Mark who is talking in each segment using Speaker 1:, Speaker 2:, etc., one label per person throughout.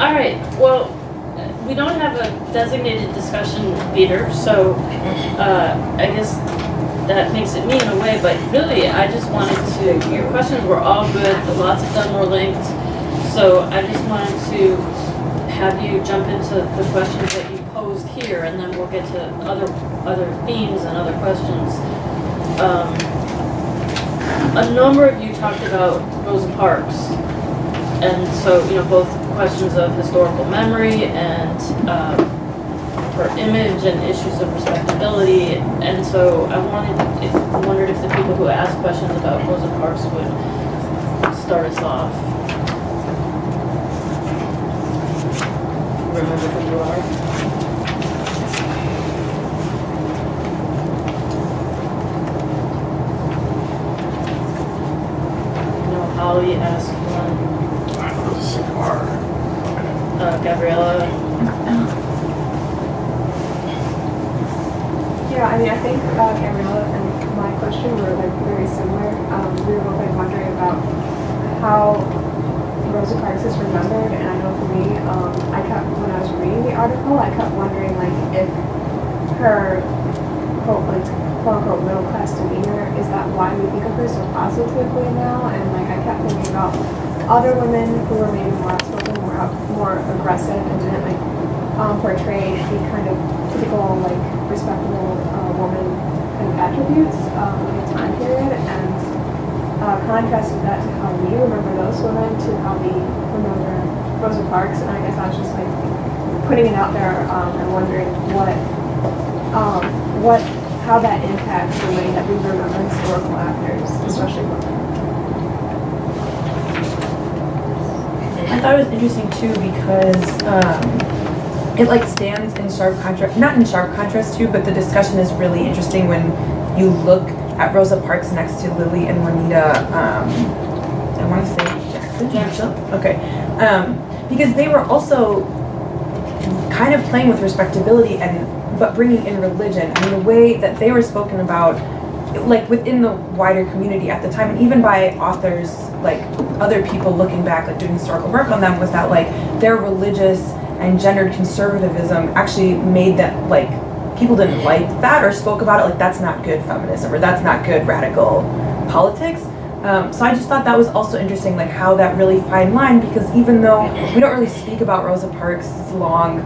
Speaker 1: All right, well, we don't have a designated discussion leader, so I guess that makes it me in a way, but really, I just wanted to, your questions were all good, lots of them were linked, so I just wanted to have you jump into the questions that you posed here, and then we'll get to other themes and other questions. A number of you talked about Rosa Parks, and so, both questions of historical memory and her image and issues of respectability, and so I wondered if the people who asked questions about Rosa Parks would start us off. Remember who you are? Holly asked one.
Speaker 2: I don't know the cigar.
Speaker 1: Gabriella.
Speaker 3: Yeah, I think Gabriella and my question were very similar. We were both wondering about how Rosa Parks is remembered, and I know for me, when I was reading the article, I kept wondering if her quote unquote middle class demeanor, is that why we think of her so positively now? And I kept thinking about other women who were maybe more outspoken, more aggressive, and didn't portray the kind of typical respectable woman kind of attributes in a time period, and contrasted that to how we remember those women to how we remember Rosa Parks. And I guess I was just putting it out there and wondering how that impacts the way that we remember historical actors, especially women.
Speaker 4: I thought it was interesting too because it stands in sharp contrast, not in sharp contrast too, but the discussion is really interesting when you look at Rosa Parks next to Lily and Juanita, I want to say Jackson? Okay. Because they were also kind of playing with respectability but bringing in religion. The way that they were spoken about, within the wider community at the time, and even by authors, other people looking back, doing historical work on them, was that their religious and gendered conservatism actually made that people didn't like that or spoke about it that's not good feminism or that's not good radical politics. So I just thought that was also interesting, how that really fine line, because even though we don't really speak about Rosa Parks' long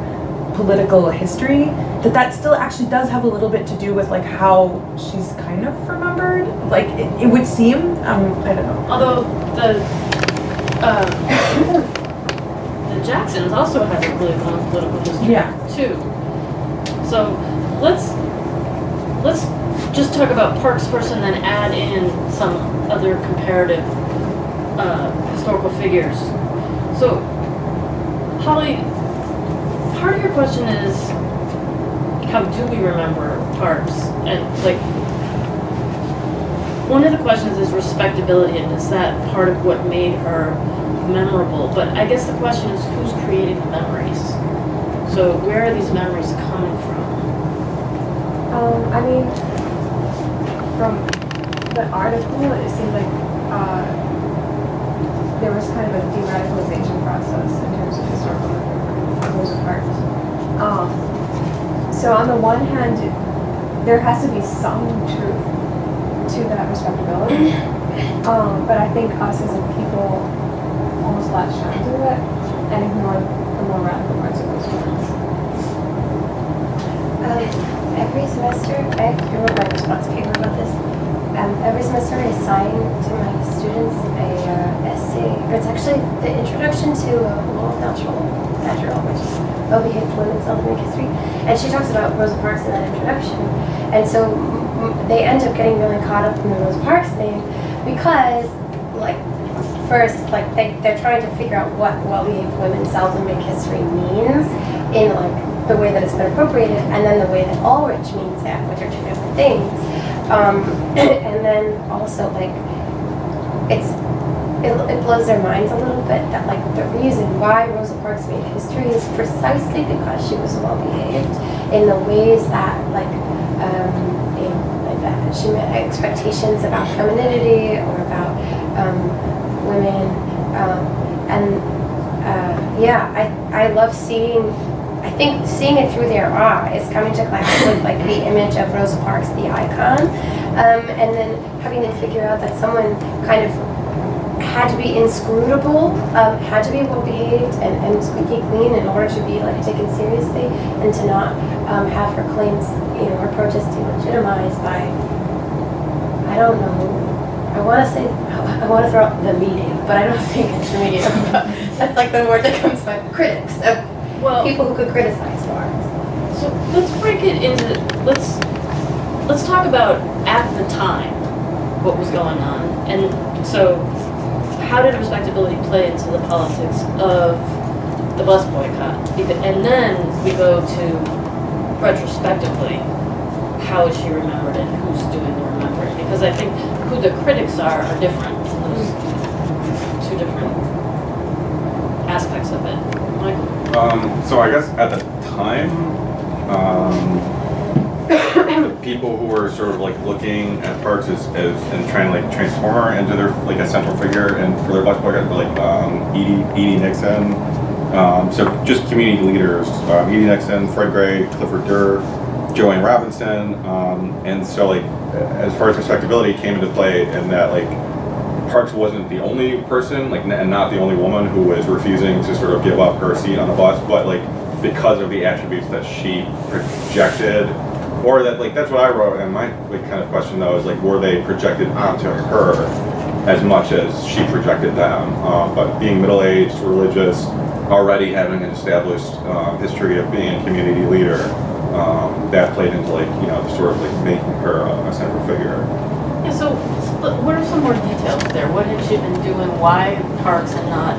Speaker 4: political history, that still actually does have a little bit to do with how she's kind of remembered. It would seem. I don't know.
Speaker 1: Although the Jacksons also have a really long political history too. So let's just talk about Parks first, and then add in some other comparative historical figures. So Holly, part of your question is, how do we remember Parks? And one of the questions is respectability, and is that part of what made her memorable? But I guess the question is, who's creating the memories? So where are these memories coming from?
Speaker 3: From the article, it seemed there was kind of a de-radicalization process in terms of historical memory for Rosa Parks. So on the one hand, there has to be some truth to that respectability, but I think us as a people almost latched onto it and ignored the more radical parts of those words.
Speaker 5: Every semester, I wrote my response paper about this. Every semester I assign to my students a essay, or it's actually the introduction to Lowell Thatcherall, which is Well-Behaved Women Seldom Make History, and she talks about Rosa Parks in that introduction. And so they end up getting really caught up in the Rosa Parks thing because, first, they're trying to figure out what well-behaved women seldom make history means in the way that it's been appropriated, and then the way that Ulrich means that, which are two different things. And then also it blows their minds a little bit that the reason why Rosa Parks made history is precisely because she was well-behaved in the ways that that she met expectations about femininity or about women, and Yeah, I love seeing, I think seeing it through their eyes, coming to class with like the image of Rosa Parks, the icon, and then having to figure out that someone kind of had to be inscrutable, had to be well behaved and squeaky clean in order to be like taken seriously and to not have her claims, you know, her protest delegitimized by, I don't know, I want to throw out the media, but I don't think it's the media. But that's like the word that comes by critics, of people who could criticize Parks.
Speaker 1: So let's break it into, let's talk about at the time what was going on. And so how did respectability play into the politics of the bus boycott? And then we go to retrospectively, how is she remembered and who's doing the remembering? Because I think who the critics are different. Those two different aspects of it. Michael?
Speaker 2: So I guess at the time, the people who were sort of like looking at Parks as and trying to like transform her into their like a central figure and for their bus boycott were like Edie Nixon. So just community leaders, Edie Nixon, Fred Gray, Clifford Durr, Joanne Robinson, and so like as far as respectability came into play in that like Parks wasn't the only person like and not the only woman who was refusing to sort of give up her seat on the bus, but like because of the attributes that she projected, or that like that's what I wrote, and my like kind of question though is like were they projected onto her as much as she projected them, but being middle-aged, religious, already having an established history of being a community leader, that played into like, you know, sort of like making her a central figure.
Speaker 1: Yeah, so what are some more details there? What had she been doing? Why Parks and not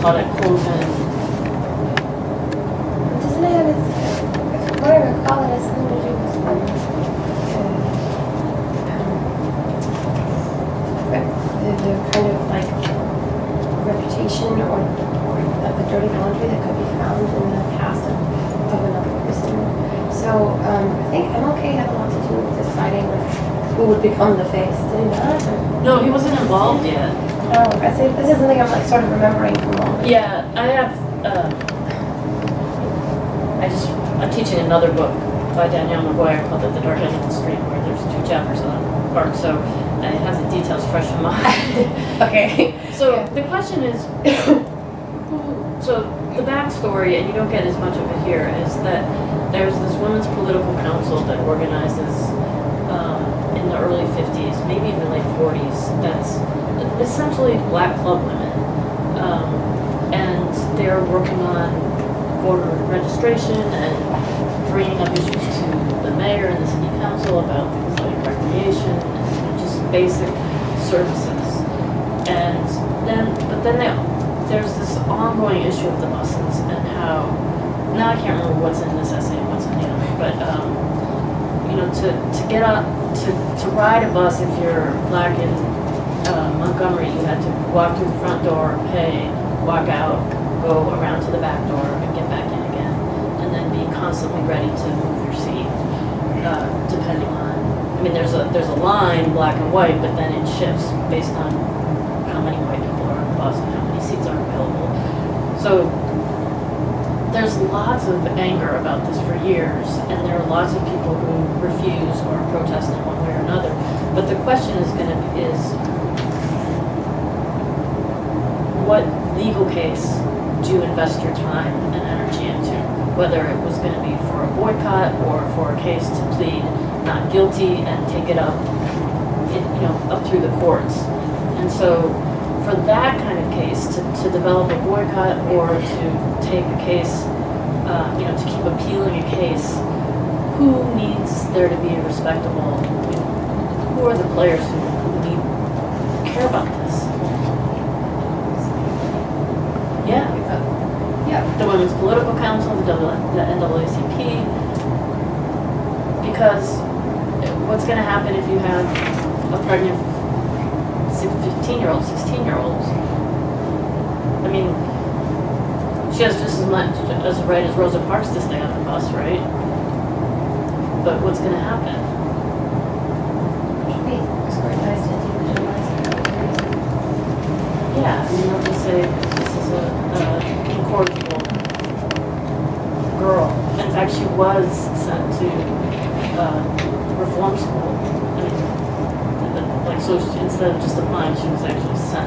Speaker 1: Claudette Colvin?
Speaker 5: Doesn't it have its, what I recall, it has something to do with the kind of like reputation or the dirty laundry that could be found in the past of another person. So I think MLK had a lot to do with deciding who would become the face. Did he not? Or?
Speaker 1: No, he wasn't involved yet.
Speaker 5: Oh, I see. This is something I'm like sort of remembering from all this.
Speaker 1: Yeah, I have. I'm teaching another book by Danielle McGuire called The Dark End of the Street, where there's 2 chapters on Parks, so I have the details fresh in mind.
Speaker 5: Okay.
Speaker 1: So
Speaker 5: Yeah.
Speaker 1: the question is, so the backstory, and you don't get as much of it here, is that there's this women's political council that organizes in the early 50s, maybe even late 40s, that's essentially black club women. And they're working on voter registration and bringing up issues to the mayor and the city council about things like recreation and just basic services. And there's this ongoing issue of the buses and how, now I can't remember what's in this essay and what's in the other, but you know, to get up, to ride a bus if you're black in Montgomery, you had to walk through the front door, pay, walk out, go around to the back door and get back in again, and then be constantly ready to move your seat, depending on, I mean, there's a line, black and white, but then it shifts based on how many white people are on the bus and how many seats are available. So there's lots of anger about this for years, and there are lots of people who refuse or protest in one way or another. But the question is what legal case do you invest your time and energy into? Whether it was going to be for a boycott or for a case to plead not guilty and take it up, up through the courts. And so, for that kind of case, to develop a boycott or to take a case, to keep appealing a case, who needs there to be a respectable? Who are the players who care about this? Yeah.
Speaker 5: Yeah.
Speaker 1: The Women's Political Council, the NAACP, because what's going to happen if you have a pregnant 15-year-old, 16-year-olds? I mean, she has just as much as a right as Rosa Parks to stay on the bus, right? But what's going to happen?
Speaker 5: Should be scrutinized and delegitimised.
Speaker 1: Yeah, I mean, they'll just say this is a was sent to reform school. I mean, like, so instead of just applying, she was actually sent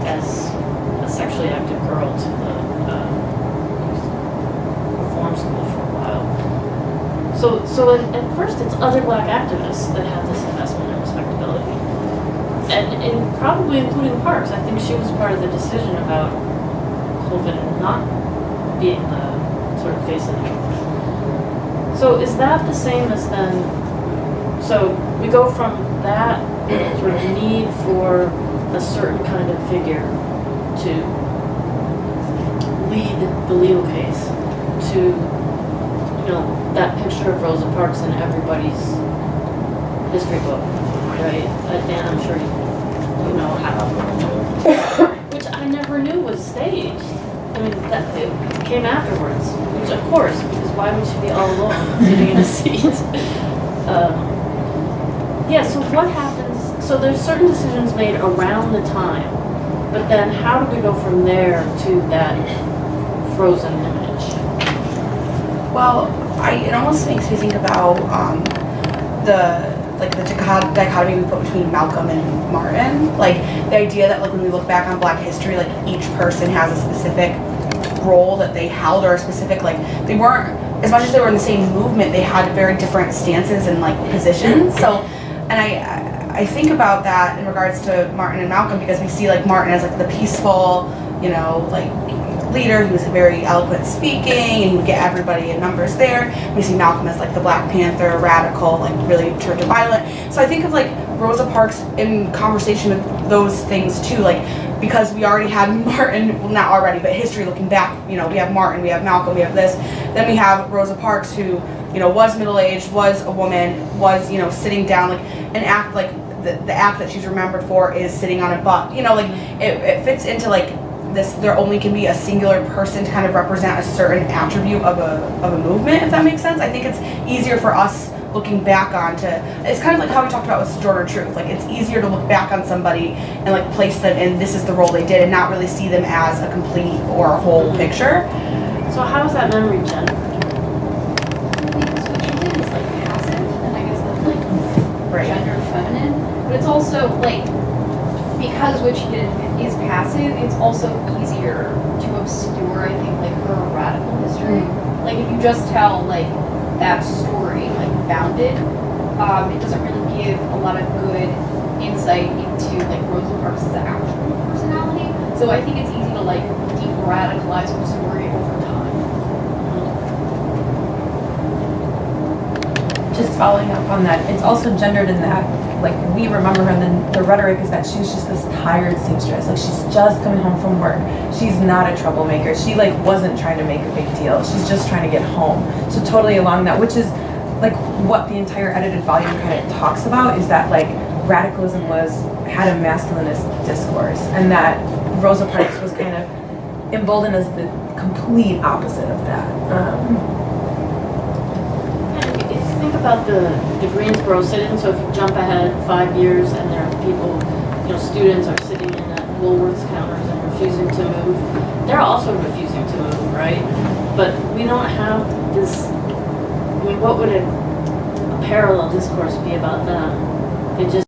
Speaker 1: as a sexually active girl to the reform school for a while. So at first it's other black activists that had this investment in respectability. And probably including Parks. I think she was part of the decision about Colvin not being the sort of face of the movement. So is that the same as then, so we go from that sort of need for a certain kind of figure to lead the legal case to, you know, that picture of Rosa Parks in everybody's history book, right? And I'm sure you know how, which I never knew was staged. I mean, that it came afterwards, which of course, because why would she be all alone sitting in a seat? Yeah, so what happens, so there's certain decisions made around the time, but then how do we go from there to that frozen image?
Speaker 6: Well, it almost makes me think about the dichotomy we put between Malcolm and Martin. Like the idea that like when we look back on Black history, like each person has a specific role that they held, or a specific, like they weren't, as much as they were in the same movement, they had very different stances and like positions. So, and I think about that in regards to Martin and Malcolm, because we see like Martin as like the peaceful, you know, like leader. He was very eloquent speaking and he would get everybody in numbers there. We see Malcolm as like the Black Panther, radical, like really turned to violent. So I think of like Rosa Parks in conversation with those things too, like because we already had Martin, well not already, but history looking back, you know, we have Martin, we have Malcolm, we have this. Then we have Rosa Parks who, you know, was middle-aged, was a woman, was, you know, sitting down, like an act, like the act that she's remembered for is sitting on a butt. You know, like it fits into like this, there only can be a singular person to kind of represent a certain attribute of a movement, if that makes sense. I think it's easier for us looking back onto, it's kind of like how we talked about with Sojourner Truth. Like it's easier to look back on somebody and like place them in this is the role they did and not really see them as a complete or a whole picture.
Speaker 1: So how is that memory gendered?
Speaker 7: Because what she did is like passive, and I guess that's like gender feminine. But it's also like, because what she did is passive, it's also easier to obscure, I think, like her radical history. Like if you just tell like that story, like Bounded, it doesn't really give a lot of good insight into like Rosa Parks' actual personality. So I think it's easy to like de-radicalize her story over time.
Speaker 4: Just following up on that, it's also gendered in that, like, we remember her, and then the rhetoric is that she's just this tired seamstress. Like, she's just coming home from work. She's not a troublemaker. She, like, wasn't trying to make a big deal. She's just trying to get home. So totally along that, which is, like, what the entire edited volume kind of talks about, is that, like, radicalism had a masculinist discourse, and that Rosa Parks was kind of emboldened as the complete opposite of that.
Speaker 1: If you think about the Greensboro sit-in, so if you jump ahead 5 years and there are people, you know, students are sitting in at Woolworth's counters and refusing to move, they're also refusing to move, right? But we don't have this, I mean, what would a parallel discourse be about them? It just